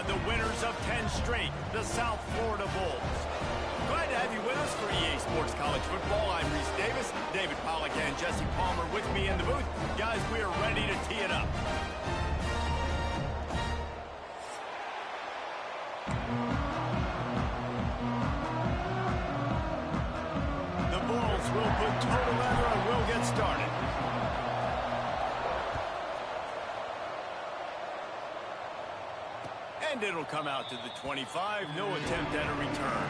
the winners of 10 straight, the South Florida Bulls. Glad to have you with us for EA Sports College Football. I'm Reese Davis, David Pollack, and Jesse Palmer with me in the booth. Guys, we are ready to tee it up. The Bulls will put toe together and we'll get started. And it'll come out to the 25. No attempt at a return.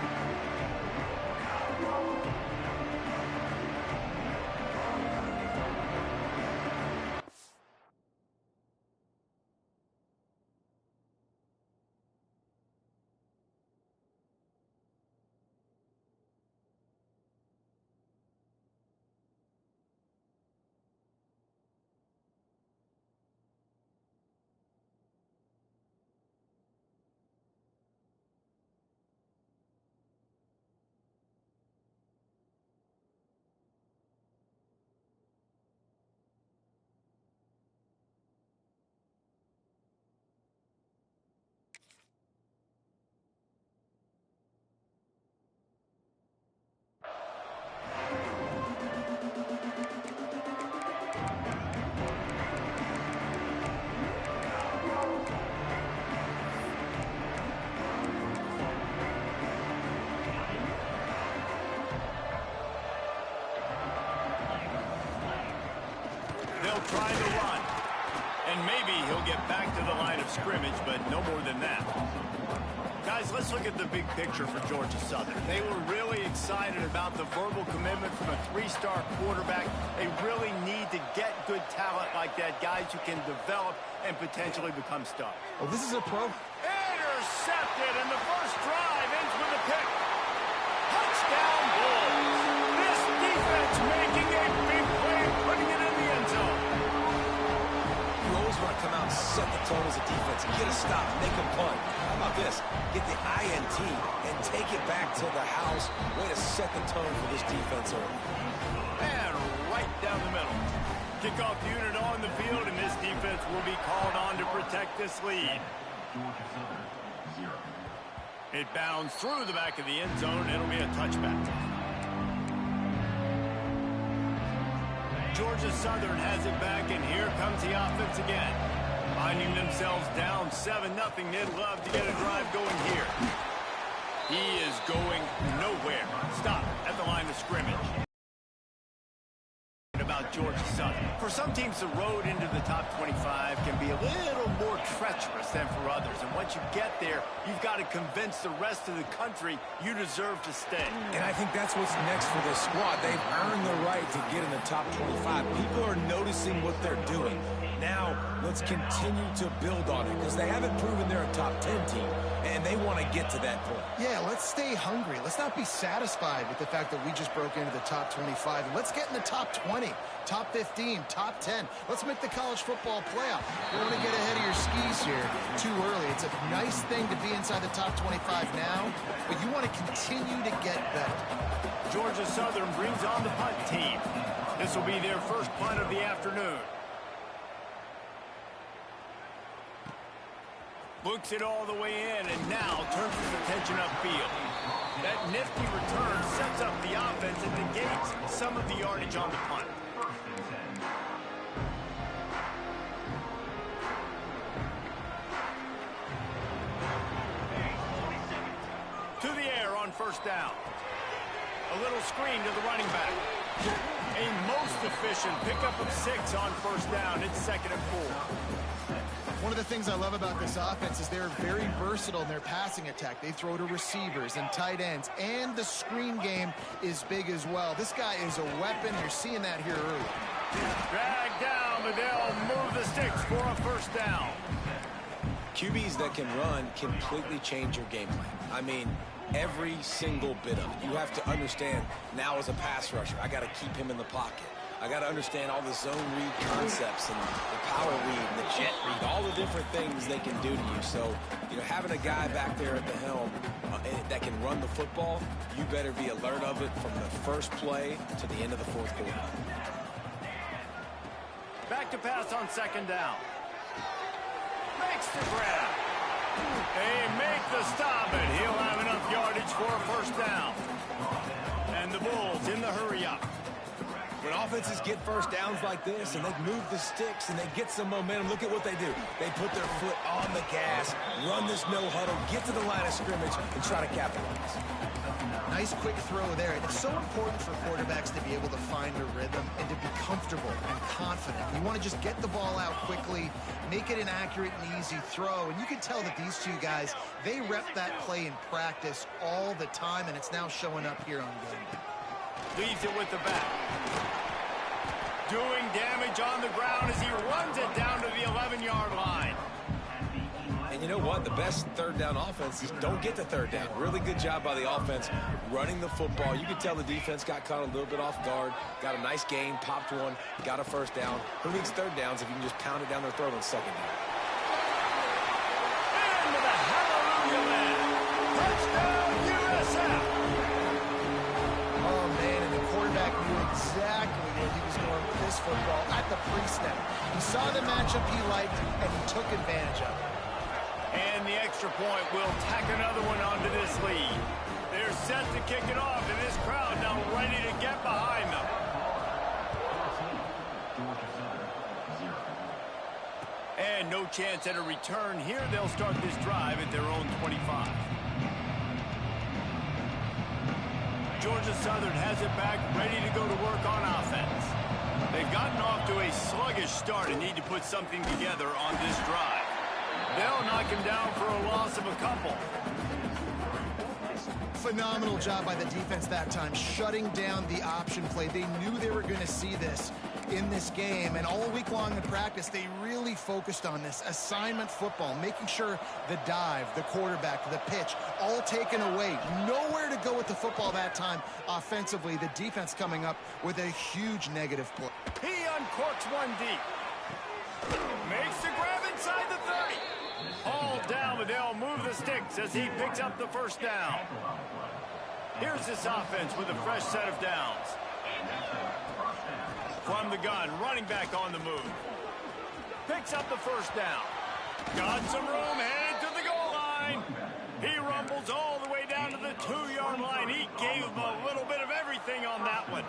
They'll try the run. And maybe he'll get back to the line of scrimmage, but no more than that. Guys, let's look at the big picture for Georgia Southern. They were really excited about the verbal commitment from a three-star quarterback. They really need to get good talent like that, guys who can develop and potentially become stars. Well, this is a pro. Intercepted, and the first drive ends with a pick. Touchdown Bulls. This defense making a big play, putting it in the end zone. You always want to come out and set the tone as a defense. Get a stop, make a punt. How about this? Get the INT and take it back to the house. Way to set the tone for this defense early. And right down the middle. Kickoff unit on the field, and this defense will be called on to protect this lead. It bounds through the back of the end zone. It'll be a touchback. Georgia Southern has it back, and here comes the offense again. Finding themselves down 7-0, they'd love to get a drive going here. He is going nowhere. Stop at the line of scrimmage. About Georgia Southern. For some teams, the road into the top 25 can be a little more treacherous than for others. And once you get there, you've got to convince the rest of the country you deserve to stay. And I think that's what's next for this squad. They've earned the right to get in the top 25. People are noticing what they're doing. Now, let's continue to build on it because they haven't proven they're a top 10 team, and they want to get to that point. Yeah, let's stay hungry. Let's not be satisfied with the fact that we just broke into the top 25. Let's get in the top 20, top 15, top 10. Let's make the college football playoff. You don't want to get ahead of your skis here too early. It's a nice thing to be inside the top 25 now, but you want to continue to get better. Georgia Southern brings on the punt team. This will be their first punt of the afternoon. Books it all the way in, and now turns his attention upfield. That nifty return sets up the offense and negates some of the yardage on the punt. To the air on first down. A little screen to the running back. A most efficient pickup of 6 on first down. It's 2nd and 4. One of the things I love about this offense is they're very versatile in their passing attack. They throw to receivers and tight ends, and the screen game is big as well. This guy is a weapon. You're seeing that here early. Drag down, but they'll move the sticks for a first down. QBs that can run completely change your game plan. I mean, every single bit of it. You have to understand now as a pass rusher, I got to keep him in the pocket. I got to understand all the zone read concepts and the power read and the jet read, all the different things they can do to you. So, you know, having a guy back there at the helm that can run the football, you better be alert of it from the first play to the end of the fourth quarter. Back to pass on 2nd down. Makes the grab. They make the stop, and he'll have enough yardage for a first down. And the Bulls in the hurry-up. When offenses get first downs like this and they move the sticks and they get some momentum, look at what they do. They put their foot on the gas, run this no huddle, get to the line of scrimmage, and try to capitalize. Nice quick throw there. And it's so important for quarterbacks to be able to find a rhythm and to be comfortable and confident. You want to just get the ball out quickly, make it an accurate and easy throw. And you can tell that these two guys, they rep that play in practice all the time, and it's now showing up here on game day. Leaves it with the back. Doing damage on the ground as he runs it down to the 11-yard line. And you know what? The best third down offenses don't get to third down. Really good job by the offense running the football. You can tell the defense got caught a little bit off guard, got a nice gain, popped one, got a first down. Who needs third downs if you can just pound it down their throat on second down? Into the hallelujah land. Touchdown, USF. Oh, man, and the quarterback knew exactly where he was going with this football at the pre-snap. He saw the matchup he liked, and he took advantage of it. And the extra point will tack another one onto this lead. They're set to kick it off, and this crowd now ready to get behind them. And no chance at a return here. They'll start this drive at their own 25. Georgia Southern has it back, ready to go to work on offense. They've gotten off to a sluggish start and need to put something together on this drive. They'll knock him down for a loss of a couple. Phenomenal job by the defense that time, shutting down the option play. They knew they were going to see this in this game, and all week long in practice, they really focused on this assignment football, making sure the dive, the quarterback, the pitch, all taken away. Nowhere to go with the football that time offensively. The defense coming up with a huge negative play. He uncorks one deep. Makes the grab inside the 30. All down, but they'll move the sticks as he picks up the first down. Here's this offense with a fresh set of downs. From the gun, running back on the move. Picks up the first down. Got some room, headed to the goal line. He rumbles all the way down to the 2-yard line. He gave him a little bit of everything on that one.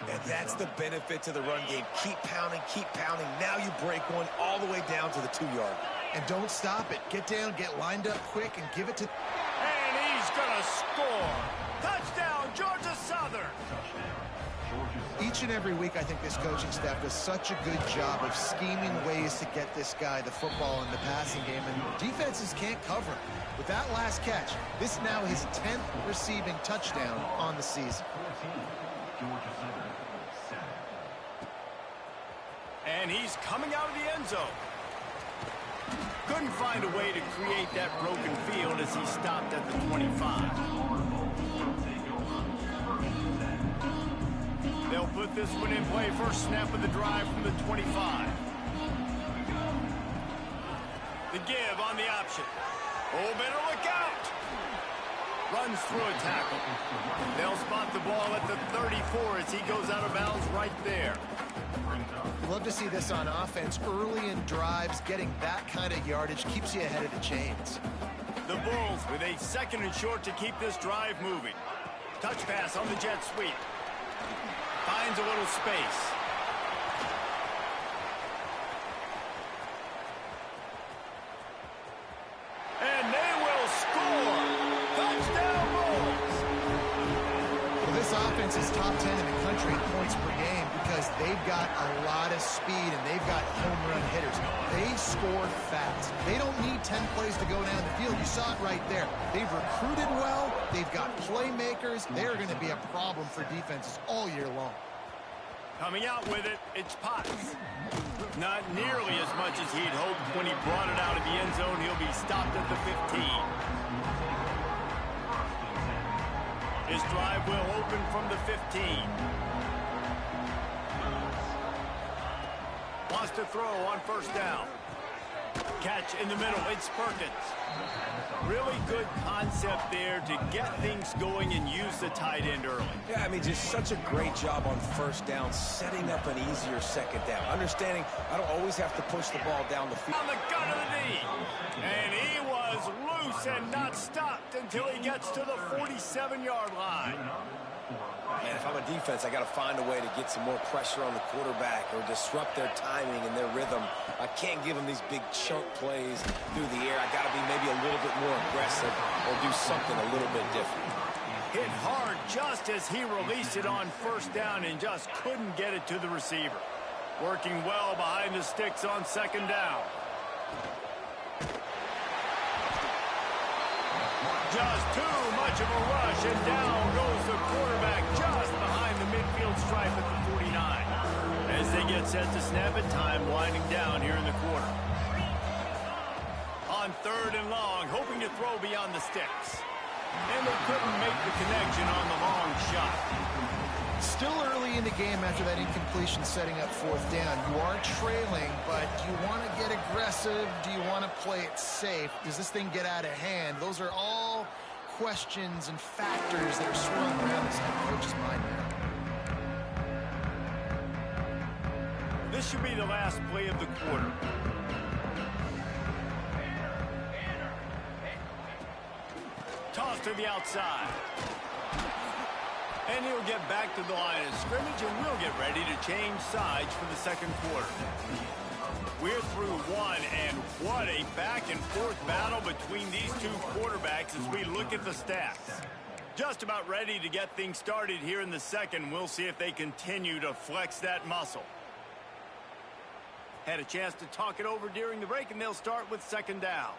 And that's the benefit to the run game. Keep pounding, keep pounding. Now you break one all the way down to the 2-yard. And don't stop it. Get down, get lined up quick, and give it to... And he's going to score. Touchdown, Georgia Southern. Each and every week, I think this coaching staff does such a good job of scheming ways to get this guy the football in the passing game, and defenses can't cover it. With that last catch, this is now his 10th receiving touchdown on the season. And he's coming out of the end zone. Couldn't find a way to create that broken field as he stopped at the 25. They'll put this one in play. First snap of the drive from the 25. The give on the option. Oh, better look out. Runs through a tackle. They'll spot the ball at the 34 as he goes out of bounds right there. You love to see this on offense. Early in drives, getting that kind of yardage keeps you ahead of the chains. The Bulls with a 2nd and short to keep this drive moving. Touch pass on the jet sweep. Finds a little space. And they will score. Touchdown Bulls. Well, this offense is top 10 in the country in points per game because they've got a lot of speed and they've got home run hitters. They score fast. They don't need 10 plays to go down the field. You saw it right there. They've recruited well. They've got playmakers. They're going to be a problem for defenses all year long. Coming out with it, it's Potts. Not nearly as much as he'd hoped when he brought it out of the end zone. He'll be stopped at the 15. His drive will open from the 15. Wants to throw on first down. Catch in the middle, it's Perkins. Really good concept there to get things going and use the tight end early. Yeah, I mean, just such a great job on first down, setting up an easier second down. Understanding I don't always have to push the ball down the field. On the gun of the knee. And he was was loose and not stopped until he gets to the 47-yard line. Man, if I'm a defense, I got to find a way to get some more pressure on the quarterback or disrupt their timing and their rhythm. I can't give them these big chunk plays through the air. I got to be maybe a little bit more aggressive or do something a little bit different. Hit hard just as he released it on first down and just couldn't get it to the receiver. Working well behind the sticks on second down. Just too much of a rush, and down goes the quarterback just behind the midfield stripe at the 49. As they get set to snap it, time winding down here in the quarter. On third and long, hoping to throw beyond the sticks. And they couldn't make the connection on the long shot. Still early in the game after that incompletion setting up fourth down. You are trailing, but do you want to get aggressive? Do you want to play it safe? Does this thing get out of hand? Those are all questions and factors that are swirling around this head coach's mind now. This should be the last play of the quarter. Toss to the outside. And he'll get back to the line of scrimmage, and we'll get ready to change sides for the second quarter. We're through one, and what a back-and-forth battle between these two quarterbacks as we look at the stats. Just about ready to get things started here in the second. We'll see if they continue to flex that muscle. Had a chance to talk it over during the break, and they'll start with second down.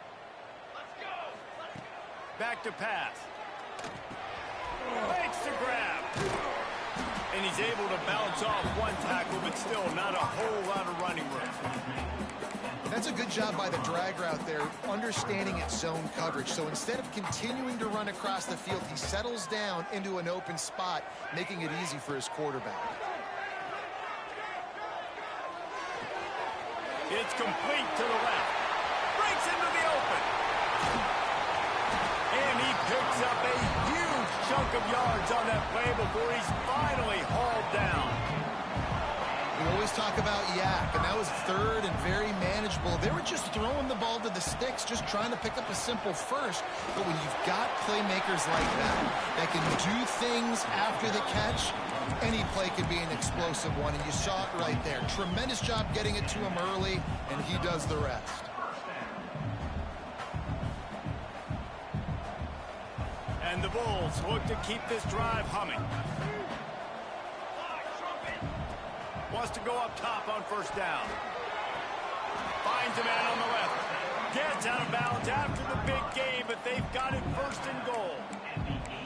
Back to pass. Makes the grab. And he's able to bounce off one tackle, but still not a whole lot of running room. That's a good job by the drag route there, understanding its zone coverage. So instead of continuing to run across the field, he settles down into an open spot, making it easy for his quarterback. It's complete to the left. Breaks into the open. And he picks up a huge chunk of yards on that play before he's finally hauled down. We always talk about yak, and that was third and very manageable. They were just throwing the ball to the sticks, just trying to pick up a simple first. But when you've got playmakers like that can do things after the catch, any play could be an explosive one, and you saw it right there. Tremendous job getting it to him early, and he does the rest. And the Bulls look to keep this drive humming. Wants to go up top on first down. Finds a man on the left. Gets out of bounds after the big gain, but they've got it first and goal.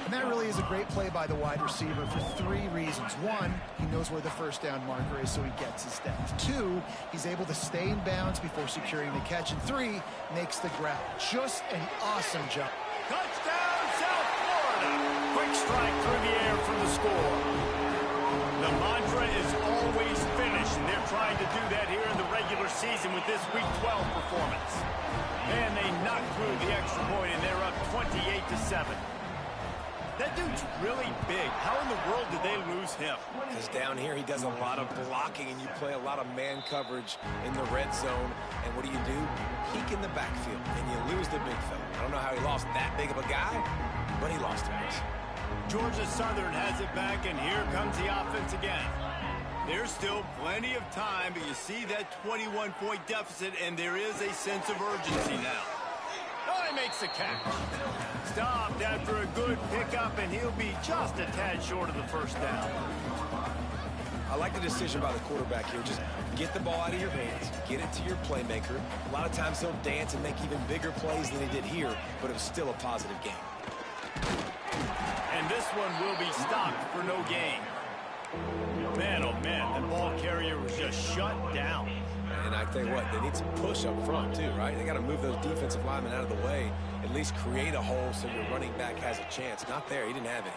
And that really is a great play by the wide receiver for three reasons. One, he knows where the first down marker is, so he gets his depth. Two, he's able to stay in bounds before securing the catch. And three, makes the grab. Just an awesome job. Touchdown, South Florida. Quick strike through the air for the score. The mantra is always finish, and they're trying to do that here in the regular season with this Week 12 performance. And they knock through the extra point, and they're up 28-7. That dude's really big. How in the world did they lose him? Because down here he does a lot of blocking, and you play a lot of man coverage in the red zone. And what do? Peek in the backfield, and you lose the big fella. I don't know how he lost that big of a guy, but he lost him. Georgia Southern has it back, and here comes the offense again. There's still plenty of time, but you see that 21-point deficit, and there is a sense of urgency now. Oh, he makes the catch. Stopped after a good pickup, and he'll be just a tad short of the first down. I like the decision by the quarterback here. Just get the ball out of your hands, get it to your playmaker. A lot of times he'll dance and make even bigger plays than he did here, but it was still a positive game. And this one will be stopped for no gain. Man, oh man, the ball carrier was just shut down. And I tell you what, they need some push up front too, right? They got to move those defensive linemen out of the way, at least create a hole so your running back has a chance. Not there, he didn't have any.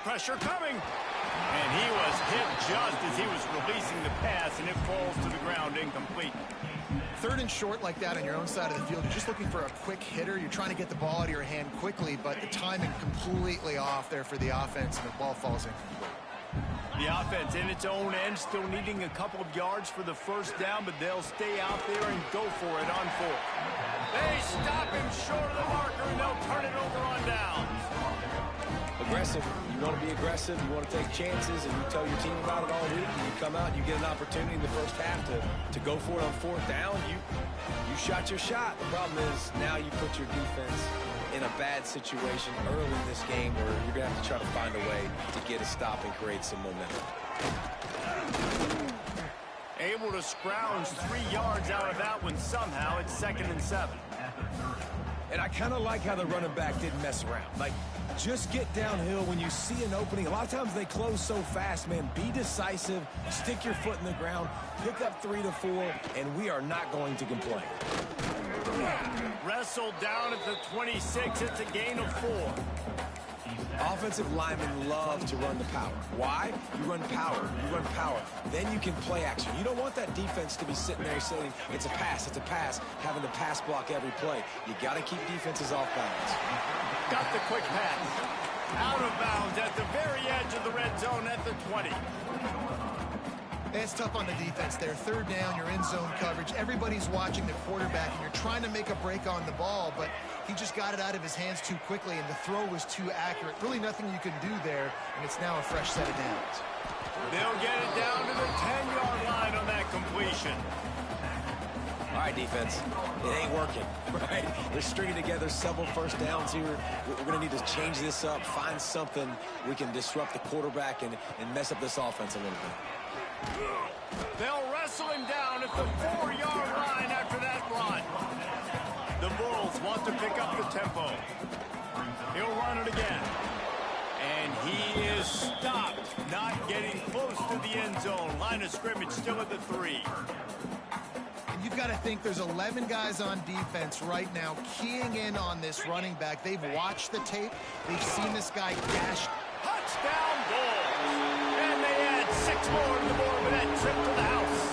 Pressure coming. And he was hit just as he was releasing the pass, and it falls to the ground incomplete. Third and short like that on your own side of the field, you're just looking for a quick hitter. You're trying to get the ball out of your hand quickly, but the timing completely off there for the offense, and the ball falls in. The offense in its own end, still needing a couple of yards for the first down, but they'll stay out there and go for it on fourth. They stop him short of the aggressive. You want to be aggressive, you want to take chances, and you tell your team about it all week, and you come out and you get an opportunity in the first half to go for it on fourth down. You shot your shot. The problem is now you put your defense in a bad situation early in this game where you're going to have to try to find a way to get a stop and create some momentum. Able to scrounge 3 yards out of that one somehow. It's 2nd and 7. And I kind of like how the running back didn't mess around. Like, just get downhill when you see an opening. A lot of times they close so fast, man. Be decisive, stick your foot in the ground, pick up 3 to 4, and we are not going to complain. Wrestled down at the 26. It's a gain of 4. Offensive linemen love to run the power. Why? You run power. You run power. Then you can play action. You don't want that defense to be sitting there saying, it's a pass, having to pass block every play. You got to keep defenses off balance. Got the quick pass. Out of bounds at the very edge of the red zone at the 20. It's tough on the defense there. 3rd down, you're in zone coverage. Everybody's watching the quarterback, and you're trying to make a break on the ball, but he just got it out of his hands too quickly, and the throw was too accurate. Really nothing you can do there, and it's now a fresh set of downs. They'll get it down to the 10-yard line on that completion. All right, defense, it ain't working, right? They're stringing together several first downs here. We're going to need to change this up, find something we can disrupt the quarterback and mess up this offense a little bit. They'll wrestle him down at the 4-yard line after that run. The Bulls want to pick up the tempo. He'll run it again. And he is stopped, not getting close to the end zone. Line of scrimmage still at the 3. And you've got to think there's 11 guys on defense right now keying in on this running back. They've watched the tape. They've seen this guy gash. Touchdown Bulls! And they add 6 more to the board with that trip to the house.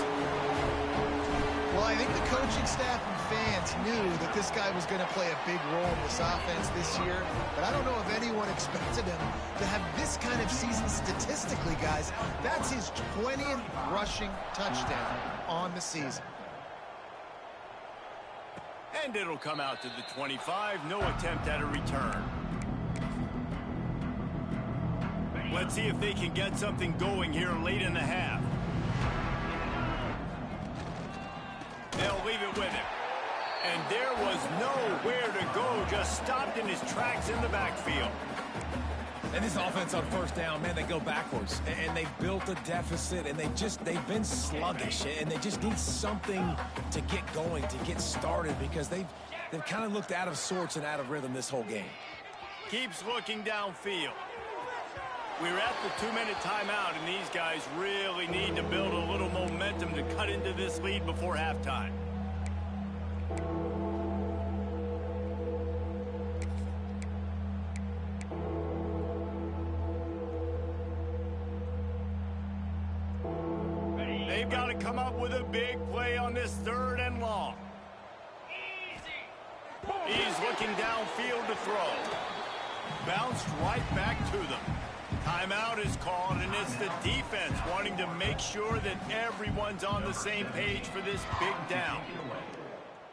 Well, I think the coaching staff and fans knew that this guy was going to play a big role in this offense this year, but I don't know if anyone expected him to have this kind of season statistically, guys. That's his 20th rushing touchdown on the season. And it'll come out to the 25. No attempt at a return. Let's see if they can get something going here late in the half. They'll leave it with him. And there was nowhere to go, just stopped in his tracks in the backfield. And this offense on first down, man, they go backwards. And they've built a deficit, and they've been sluggish. And they just need something to get going, to get started, because they've kind of looked out of sorts and out of rhythm this whole game. Keeps looking downfield. We're at the 2-minute timeout, and these guys really need to build a little momentum to cut into this lead before halftime. They've got to come up with a big play on this 3rd and long. He's looking downfield to throw. Bounced right back to them. Timeout is called, and it's the defense wanting to make sure that everyone's on the same page for this big down.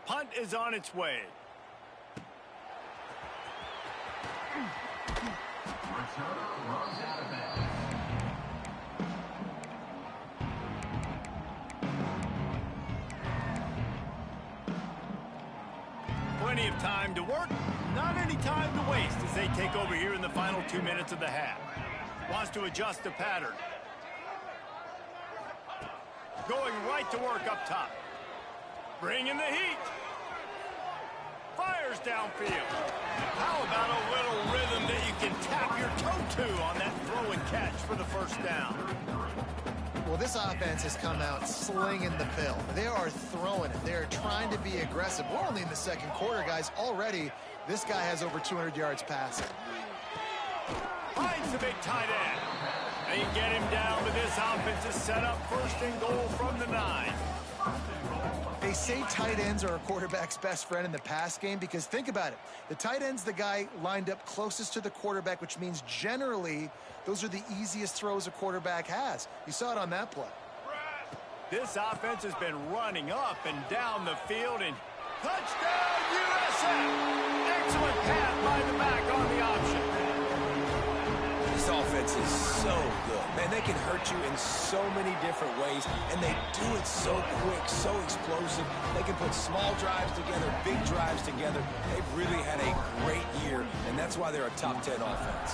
Punt is on its way. Plenty of time to work, not any time to waste as they take over here in the final 2 minutes of the half. Wants to adjust the pattern. Going right to work up top. Bringing the heat. Fires downfield. How about a little rhythm that you can tap your toe to on that throw and catch for the first down? Well, this offense has come out slinging the pill. They are throwing it. They are trying to be aggressive. We're only in the 2nd quarter, guys. Already, this guy has over 200 yards passing. Finds the big tight end. They get him down, but this offense is set up 1st and goal from the 9. They say tight ends are a quarterback's best friend in the pass game because think about it. The tight end's the guy lined up closest to the quarterback, which means generally those are the easiest throws a quarterback has. You saw it on that play. This offense has been running up and down the field, and touchdown USA! Excellent pass by the back on the option. This offense is so good. Man, they can hurt you in so many different ways, and they do it so quick, so explosive. They can put small drives together, big drives together. They've really had a great year, and that's why they're a top 10 offense.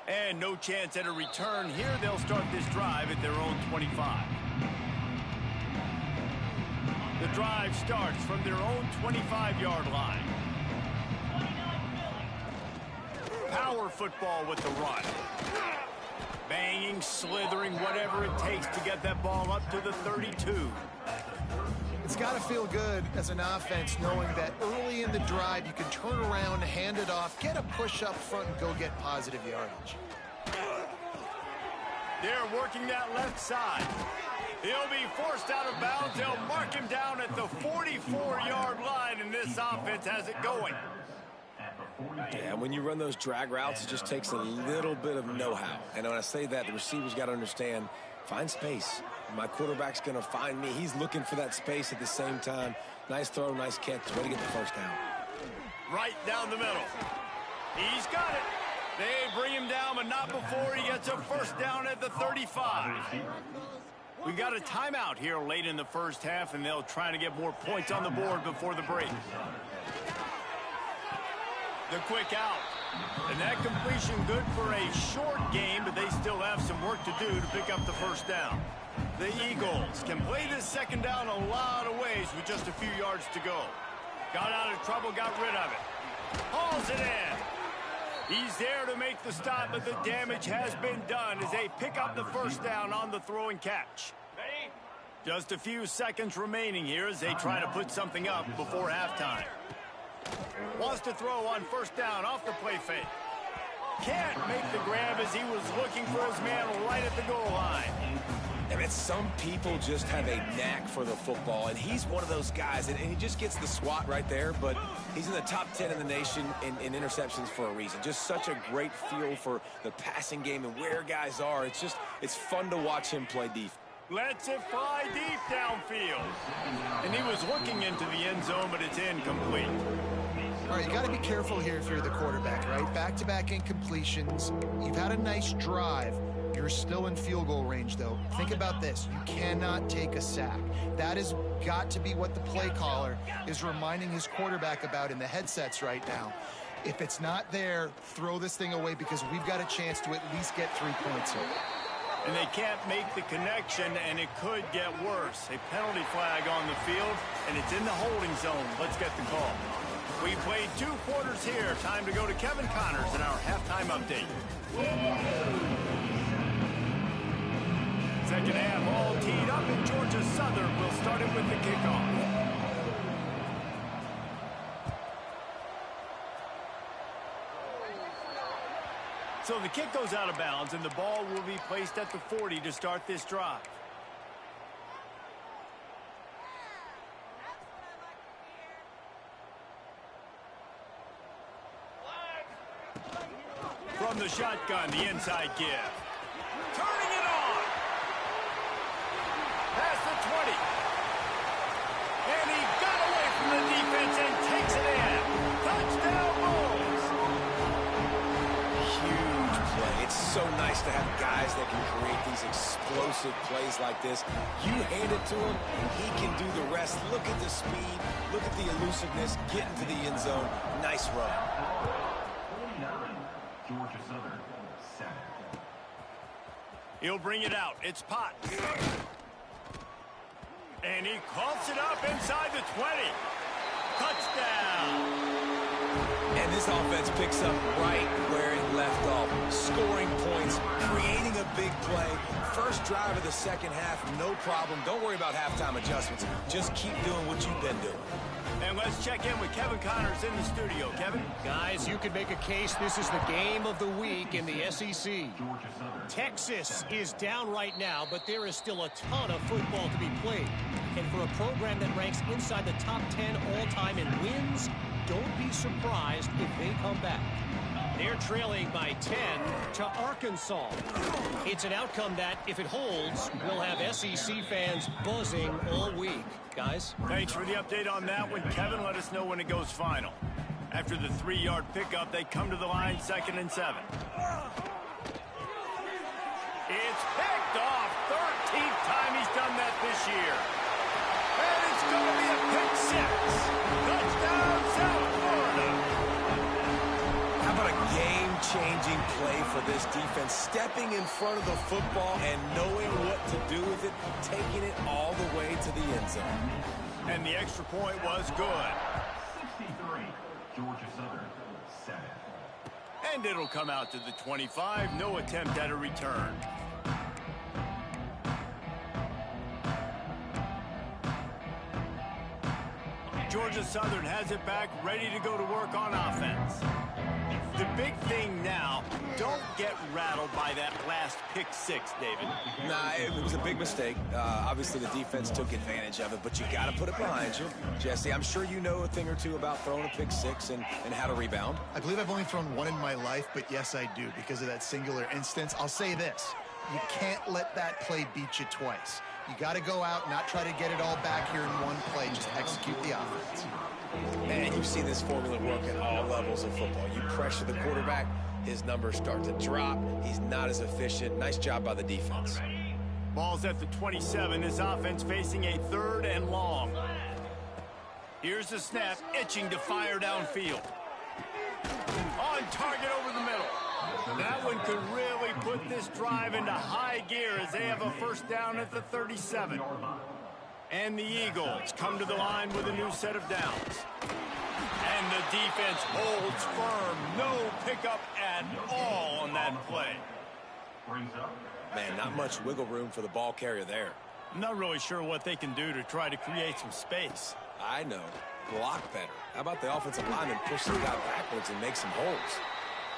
And no chance at a return here. They'll start this drive at their own 25. The drive starts from their own 25-yard line. Power football with the run. Banging, slithering, whatever it takes to get that ball up to the 32. It's got to feel good as an offense knowing that early in the drive you can turn around, hand it off, get a push up front, and go get positive yardage. They're working that left side. He'll be forced out of bounds. They'll mark him down at the 44-yard line, and this offense has it going. Yeah, when you run those drag routes, it just takes a little bit of know-how. And when I say that, the receivers got to understand, find space. My quarterback's going to find me. He's looking for that space at the same time. Nice throw, nice catch. Way to get the first down. Right down the middle. He's got it. They bring him down, but not before he gets a first down at the 35. We've got a timeout here late in the first half, and they'll try to get more points on the board before the break. The quick out. And that completion good for a short game, but they still have some work to do to pick up the first down. The Eagles can play this second down a lot of ways with just a few yards to go. Got out of trouble, got rid of it. Hauls it in. He's there to make the stop, but the damage has been done as they pick up the first down on the throw and catch. Just a few seconds remaining here as they try to put something up before halftime. Wants to throw on first down off the play fake. Can't make the grab as he was looking for his man right at the goal line. And some people just have a knack for the football, and he's one of those guys, and he just gets the swat right there, but he's in the top 10 in the nation in interceptions for a reason. Just such a great feel for the passing game and where guys are. It's fun to watch him play defense. Lets it fly deep downfield. And he was looking into the end zone, but it's incomplete. All right, you got to be careful here if you're the quarterback, right? Back-to-back incompletions. You've had a nice drive. You're still in field goal range, though. Think about this. You cannot take a sack. That has got to be what the play caller is reminding his quarterback about in the headsets right now. If it's not there, throw this thing away because we've got a chance to at least get 3 points here. And they can't make the connection, and it could get worse. A penalty flag on the field, and it's in the holding zone. Let's get the call. We played 2 quarters here. Time to go to Kevin Connors in our halftime update. Second half all teed up, and Georgia Southern will start it with the kickoff. So the kick goes out of bounds, and the ball will be placed at the 40 to start this drive. From the shotgun, the inside give. Turning it on. Past the 20. And he got away from the defense and takes it in. Touchdown Bulls. Huge play. It's so nice to have guys that can create these explosive plays like this. You hand it to him, he can do the rest. Look at the speed. Look at the elusiveness. Get into the end zone. Nice run. Georgia Southern, 7. He'll bring it out. It's Potts. And he coughs it up inside the 20. Touchdown. And this offense picks up right where it left off. Scoring points, creating a big play. First drive of the second half, no problem. Don't worry about halftime adjustments. Just keep doing what you've been doing. And let's check in with Kevin Connors in the studio. Kevin? Guys, you could make a case this is the game of the week in the SEC. Texas is down right now, but there is still a ton of football to be played. And for a program that ranks inside the top 10 all-time in wins, don't be surprised if they come back. They're trailing by 10 to Arkansas. It's an outcome that, if it holds, will have SEC fans buzzing all week. Guys? Thanks for the update on that one. Kevin, let us know when it goes final. After the 3-yard pickup, they come to the line 2nd and 7. It's picked off. 13th time he's done that this year. And it's going to be a pick 6. Touchdown, South Florida. How about a game-changing play for this defense? Stepping in front of the football and knowing what to do with it, taking it all the way to the end zone. And the extra point was good. 63, Georgia Southern, 7. And it'll come out to the 25. No attempt at a return. Georgia Southern has it back, ready to go to work on offense. The big thing now, don't get rattled by that last pick 6, David. Nah, it was a big mistake. Obviously, the defense took advantage of it, but you got to put it behind you. Jesse, I'm sure you know a thing or two about throwing a pick 6 and how to rebound. I believe I've only thrown one in my life, but yes, I do because of that singular instance. I'll say this. You can't let that play beat you twice. You got to go out, not try to get it all back here in one play. Just execute the offense. Man, you've seen this formula work at all levels of football. You pressure the quarterback, his numbers start to drop. He's not as efficient. Nice job by the defense. Ball's at the 27. This offense facing a 3rd and long. Here's the snap, itching to fire downfield. On target over the middle. That one could really put this drive into high gear as they have a 1st down at the 37. And the Eagles come to the line with a new set of downs. And the defense holds firm. No pickup at all on that play. Man, not much wiggle room for the ball carrier there. I'm not really sure what they can do to try to create some space. I know. Block better. How about the offensive lineman push the guy backwards and make some holes?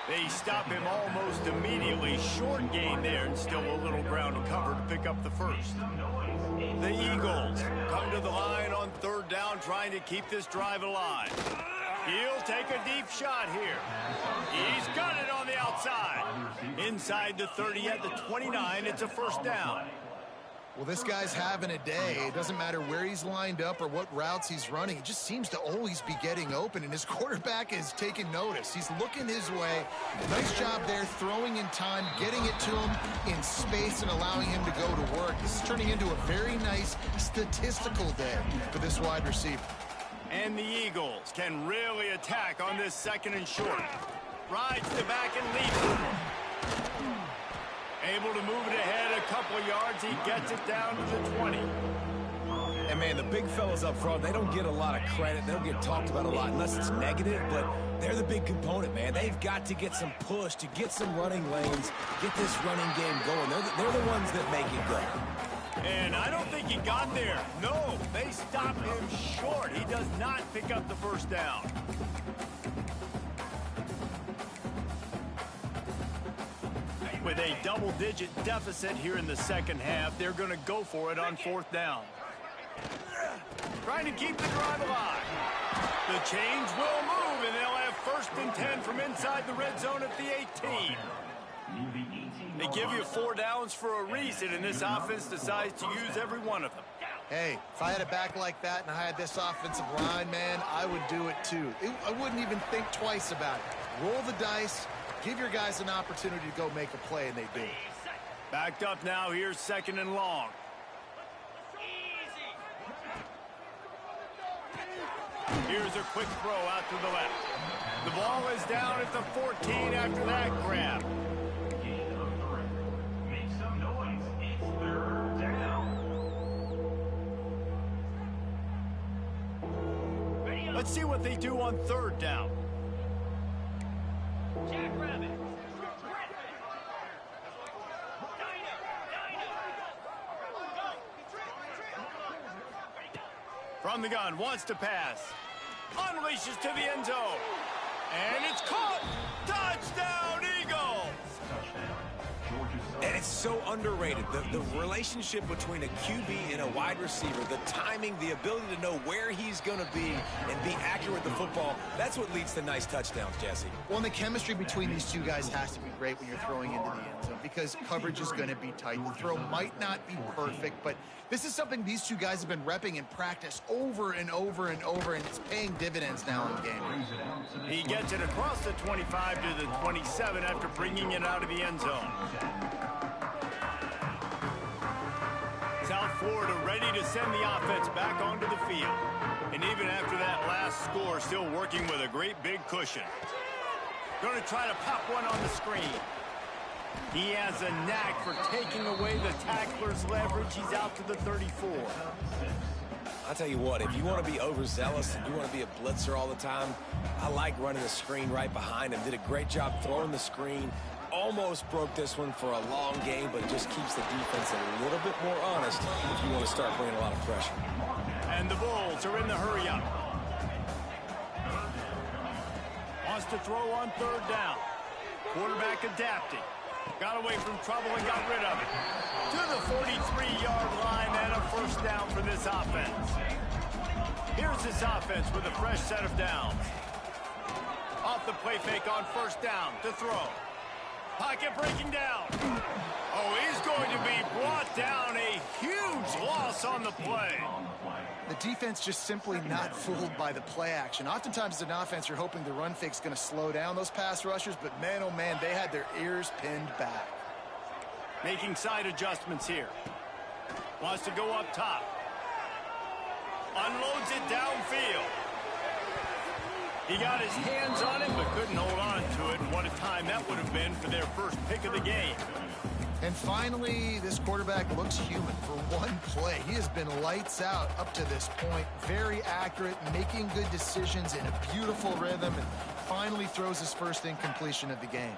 They stop him almost immediately. Short gain there and still a little ground to cover to pick up the 1st. The Eagles come to the line on 3rd down, trying to keep this drive alive. He'll take a deep shot here. He's got it on the outside. Inside the 30 at the 29, it's a 1st down. Well, this guy's having a day. It doesn't matter where he's lined up or what routes he's running. He just seems to always be getting open, and his quarterback is taking notice. He's looking his way. Nice job there, throwing in time, getting it to him in space and allowing him to go to work. This is turning into a very nice statistical day for this wide receiver. And the Eagles can really attack on this 2nd and short. Rides the back and leaps. Able to move it ahead a couple of yards. He gets it down to the 20. And, man, the big fellas up front, they don't get a lot of credit. They don't get talked about a lot unless it's negative, but they're the big component, man. They've got to get some push, to get some running lanes, get this running game going. They're the ones that make it go. And I don't think he got there. No, they stop him short. He does not pick up the 1st down. With a double-digit deficit here in the 2nd half, they're going to go for it on 4th down. Trying to keep the drive alive. The chains will move, and they'll have 1st and 10 from inside the red zone at the 18. They give you 4 downs for a reason, and this offense decides to use every one of them. Hey, if I had a back like that and I had this offensive line, man, I would do it too. I wouldn't even think twice about it. Roll the dice. Give your guys an opportunity to go make a play, and they do. Backed up now. Here's 2nd and long. Here's a quick throw out to the left. The ball is down at the 14 after that grab. Make some noise. It's 3rd down. Let's see what they do on 3rd down. From the gun, wants to pass. Unleashes to the end zone. And it's caught. Touchdown, Eagles! And it's so underrated. The relationship between a QB and a wide receiver, the timing, the ability to know where he's going to be and be accurate with the football. That's what leads to nice touchdowns, Jesse. Well, and the chemistry between these two guys has to be great when you're throwing into the end zone because coverage is going to be tight. The throw might not be perfect, but this is something these two guys have been repping in practice over and over and over, and it's paying dividends now in the game. He gets it across the 25 to the 27 after bringing it out of the end zone. South Florida ready to send the offense back onto the field. And even after that last score, still working with a great big cushion. Going to try to pop one on the screen. He has a knack for taking away the tackler's leverage. He's out to the 34. I'll tell you what, if you want to be overzealous and you want to be a blitzer all the time, I like running the screen right behind him. Did a great job throwing the screen. Almost broke this one for a long game, but it just keeps the defense a little bit more honest if you want to start bringing a lot of pressure. And the Bulls are in the hurry-up. Wants to throw on third down. Quarterback adapting. Got away from trouble and got rid of it. To the 43-yard line and a first down for this offense. Here's this offense with a fresh set of downs. Off the play fake on first down to throw. Pocket breaking down. Oh, he's going to be brought down. A huge loss on the play. The defense just simply not fooled by the play action. Oftentimes as an offense, you're hoping the run fake's going to slow down those pass rushers, but man, oh man, they had their ears pinned back. Making side adjustments here. Wants to go up top. Unloads it downfield. He got his hands on it, but couldn't hold on to it. What a time that would have been for their first pick of the game. And finally, this quarterback looks human for one play. He has been lights out up to this point. Very accurate, making good decisions in a beautiful rhythm, and finally throws his first incompletion of the game.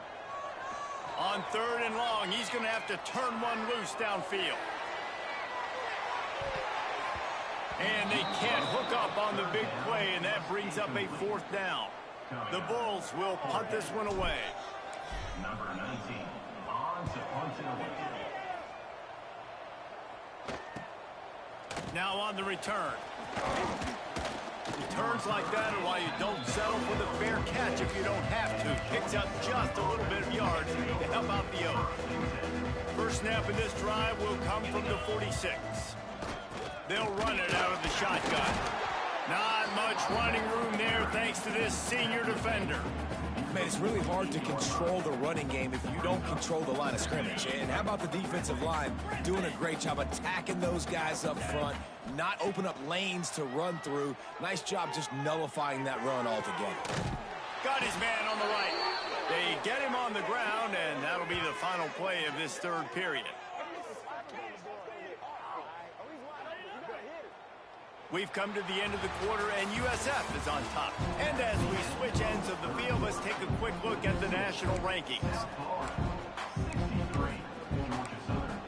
On third and long, he's going to have to turn one loose downfield. And they can't hook up on the big play, and that brings up a fourth down. The Bulls will punt this one away. Number 19, on to punt it away. Now on the return. Returns like that are why you don't settle for the fair catch if you don't have to. Picks up just a little bit of yards to help out the O. First snap in this drive will come from the 46. They'll run it out of the shotgun. Not much running room there thanks to this senior defender. Man, it's really hard to control the running game if you don't control the line of scrimmage. And how about the defensive line doing a great job attacking those guys up front, not open up lanes to run through. Nice job just nullifying that run altogether. Got his man on the right. They get him on the ground, and that'll be the final play of this third period. We've come to the end of the quarter, and USF is on top. And as we switch ends of the field, let's take a quick look at the national rankings. 63, Georgia Southern,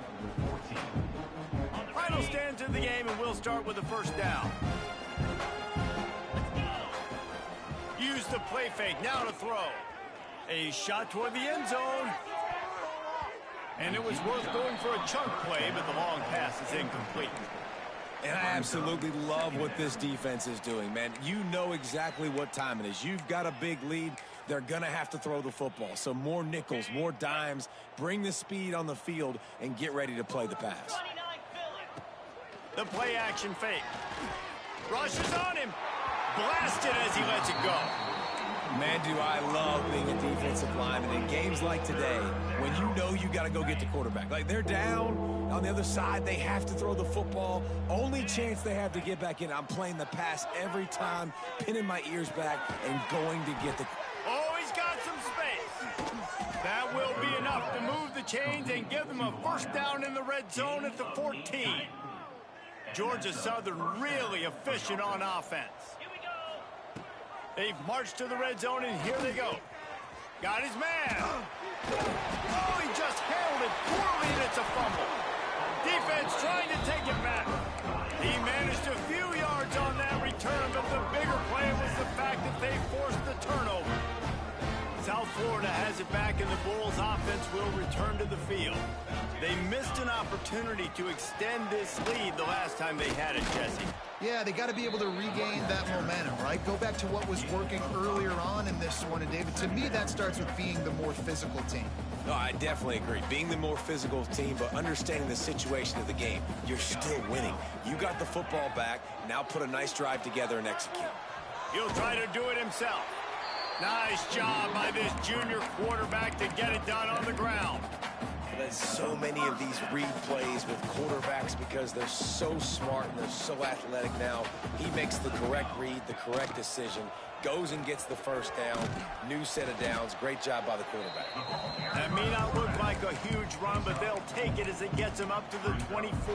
14. Final stands of the game, and we'll start with the first down. Use the play fake, now to throw. A shot toward the end zone. And it was worth going for a chunk play, but the long pass is incomplete. And I absolutely love what this defense is doing, man. You know exactly what time it is. You've got a big lead. They're going to have to throw the football. So more nickels, more dimes. Bring the speed on the field and get ready to play the pass. The play action fake. Rushes on him. Blasted as he lets it go. Man, do I love being a defensive lineman in games like today when you know you got to go get the quarterback. Like, they're down on the other side. They have to throw the football. Only chance they have to get back in. I'm playing the pass every time, pinning my ears back and going to get the... Oh, he's got some space. That will be enough to move the chains and give them a first down in the red zone at the 14. Georgia Southern really efficient on offense. They've marched to the red zone, and here they go. Got his man. Oh, he just handled it poorly, and it's a fumble. Defense trying to take it back. He managed a few yards on that return, but the bigger play was the fact that they forced the turnover. South Florida has it back, and the Bulls offense will return to the field. They missed an opportunity to extend this lead the last time they had it, Jesse. Yeah, they got to be able to regain that momentum, right? Go back to what was working earlier on in this one. And, David, to me, that starts with being the more physical team. No, I definitely agree. Being the more physical team, but understanding the situation of the game. You're still winning. You got the football back. Now put a nice drive together and execute. He'll try to do it himself. Nice job by this junior quarterback to get it done on the ground. There's so many of these read plays with quarterbacks because they're so smart and they're so athletic now. He makes the correct read, the correct decision, goes and gets the first down, new set of downs. Great job by the quarterback. That may not look like a huge run, but they'll take it as it gets them up to the 24.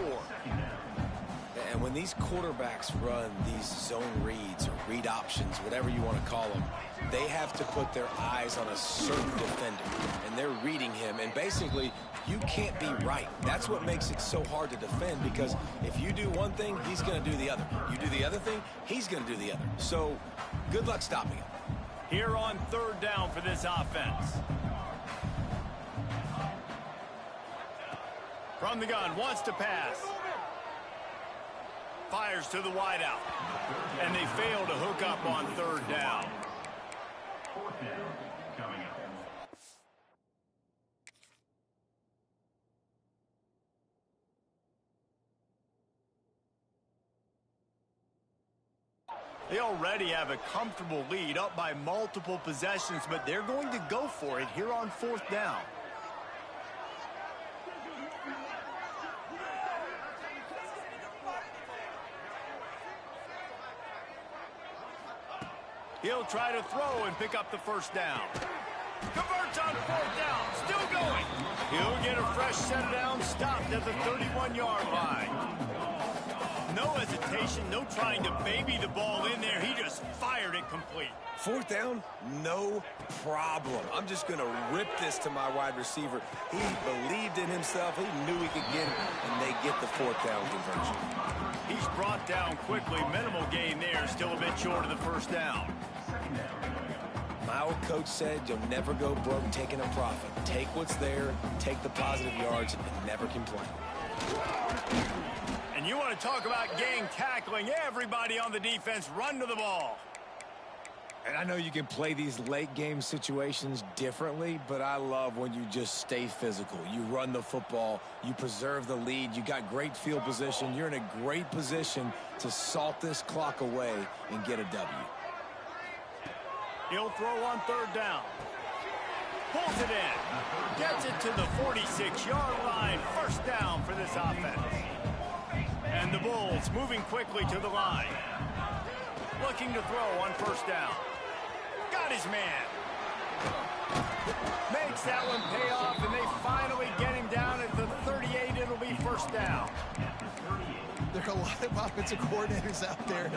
And when these quarterbacks run these zone reads or read options, whatever you want to call them, they have to put their eyes on a certain defender, and they're reading him. And basically, you can't be right. That's what makes it so hard to defend, because if you do one thing, he's going to do the other. You do the other thing, he's going to do the other. So good luck stopping him. Here on third down for this offense. From the gun, wants to pass. Fires to the wideout. And they fail to hook up on third down. Fourth down coming up. They already have a comfortable lead, up by multiple possessions, but they're going to go for it here on fourth down. He'll try to throw and pick up the first down. Converts on fourth down. Still going. He'll get a fresh set of downs, stopped at the 31-yard line. No hesitation, no trying to baby the ball in there. He just fired it complete. Fourth down, no problem. I'm just going to rip this to my wide receiver. He believed in himself. He knew he could get it, and they get the fourth down conversion. He's brought down quickly. Minimal gain there. Still a bit short of the first down. My old coach said you'll never go broke taking a profit. Take what's there, take the positive yards, and never complain. And you want to talk about gang tackling. Everybody on the defense run to the ball. And I know you can play these late game situations differently, but I love when you just stay physical. You run the football, you preserve the lead, you got great field position. You're in a great position to salt this clock away and get a W. He'll throw on third down. Pulls it in. Gets it to the 46-yard line. First down for this offense. And the Bulls moving quickly to the line. Looking to throw on first down. Got his man. Makes that one pay off, and they finally get him down at the 38. It'll be first down. There are a lot of offensive coordinators out there in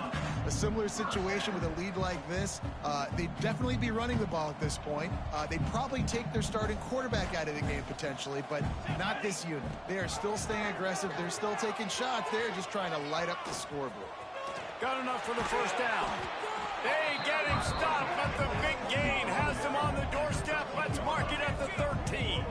a similar situation with a lead like this. They'd definitely be running the ball at this point. They'd probably take their starting quarterback out of the game potentially, but not this unit. They are still staying aggressive. They're still taking shots. They're just trying to light up the scoreboard. Got enough for the first down. They get him stopped, but the big gain has them on the doorstep. Let's mark it at the 13.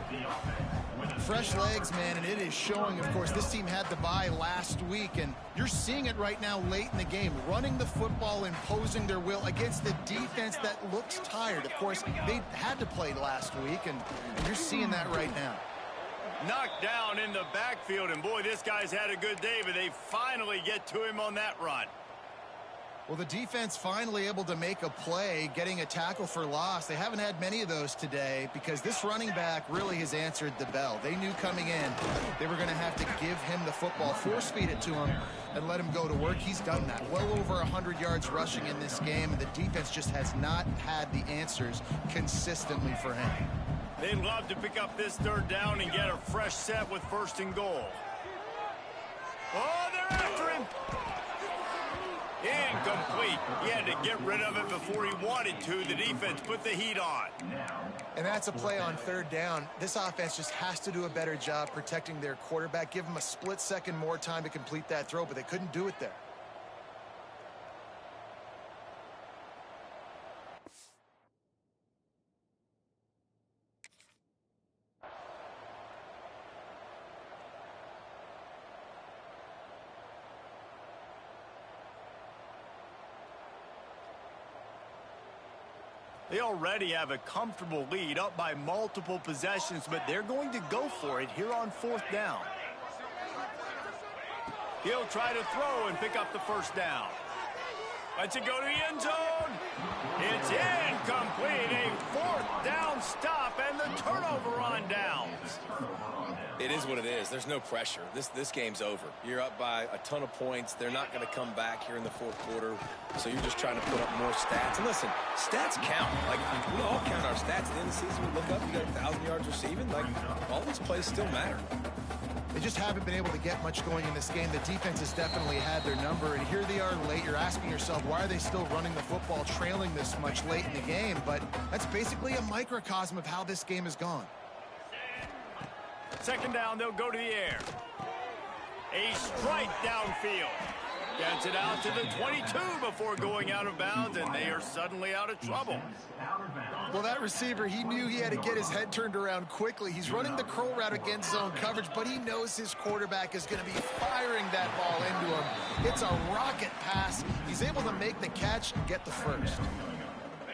Fresh legs, man, and it is showing. Of course, this team had the bye last week, and you're seeing it right now late in the game, running the football, imposing their will against the defense that looks tired. Of course, they had to play last week, and you're seeing that right now. Knocked down in the backfield, and boy, this guy's had a good day, but they finally get to him on that run. Well, the defense finally able to make a play, getting a tackle for loss. They haven't had many of those today because this running back really has answered the bell. They knew coming in they were going to have to give him the football, force feed it to him, and let him go to work. He's done that. Well over 100 yards rushing in this game, and the defense just has not had the answers consistently for him. They'd love to pick up this third down and get a fresh set with first and goal. Oh, they're after him. Incomplete. He had to get rid of it before he wanted to. The defense put the heat on. And that's a play on third down. This offense just has to do a better job protecting their quarterback. Give him a split second more time to complete that throw, but they couldn't do it there. They already have a comfortable lead, up by multiple possessions, but they're going to go for it here on 4th down. He'll try to throw and pick up the first down. Lets it go to the end zone. It's incomplete. A 4th down stop and the turnover on downs. It is what it is. There's no pressure. This game's over. You're up by a ton of points. They're not going to come back here in the 4th quarter. So you're just trying to put up more stats. And listen, stats count. Like, we all count our stats. At the end of the season, we look up, you got 1,000 yards receiving. Like, all these plays still matter. They just haven't been able to get much going in this game. The defense has definitely had their number, and here they are late. You're asking yourself, why are they still running the football, trailing this much late in the game? But that's basically a microcosm of how this game has gone. 2nd down, they'll go to the air. A strike downfield. Gets it out to the 22 before going out of bounds, and they are suddenly out of trouble. Well, that receiver, he knew he had to get his head turned around quickly. He's running the crow route against zone coverage, but he knows his quarterback is going to be firing that ball into him. It's a rocket pass. He's able to make the catch and get the first.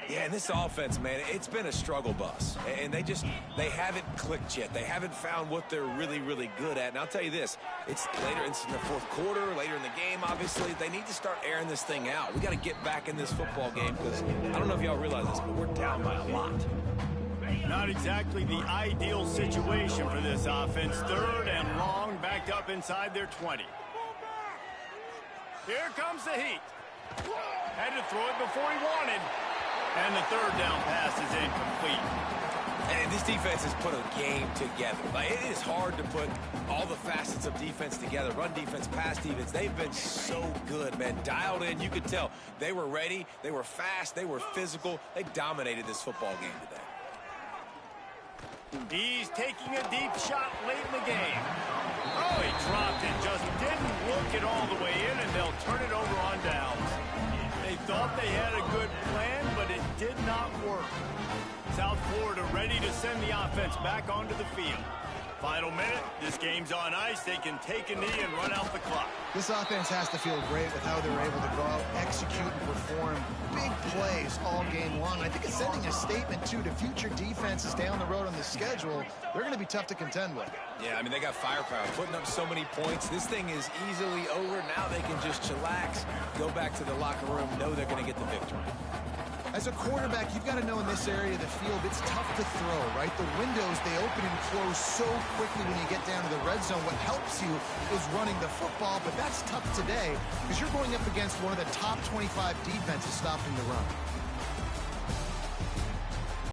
Yeah, and this offense, man, it's been a struggle bus. And they haven't clicked yet. They haven't found what they're really, really good at. And I'll tell you this, it's later, it's in the 4th quarter, later in the game, obviously. They need to start airing this thing out. We got to get back in this football game because I don't know if y'all realize this, but we're down by a lot. Not exactly the ideal situation for this offense. 3rd and long, backed up inside their 20. Here comes the heat. Had to throw it before he wanted. And the 3rd down pass is incomplete. And this defense has put a game together. Like, it is hard to put all the facets of defense together. Run defense, pass defense. They've been so good, man. Dialed in. You could tell they were ready. They were fast. They were physical. They dominated this football game today. He's taking a deep shot late in the game. Oh, he dropped it. Just didn't look it all the way in, and they'll turn it over on downs. They thought they had a good plan, but it did not work. South Florida ready to send the offense back onto the field. Final minute, this game's on ice. They can take a knee and run out the clock. This offense has to feel great with how they were able to go out, execute, and perform big plays all game long. I think it's sending a statement, too, to future defenses down the road on the schedule. They're going to be tough to contend with. Yeah, I mean, they got firepower, putting up so many points. This thing is easily over. Now they can just chillax, go back to the locker room, know they're going to get the victory. As a quarterback, you've got to know in this area of the field, it's tough to throw, right? The windows, they open and close so quickly when you get down to the red zone. What helps you is running the football, but that's tough today because you're going up against one of the top 25 defenses stopping the run.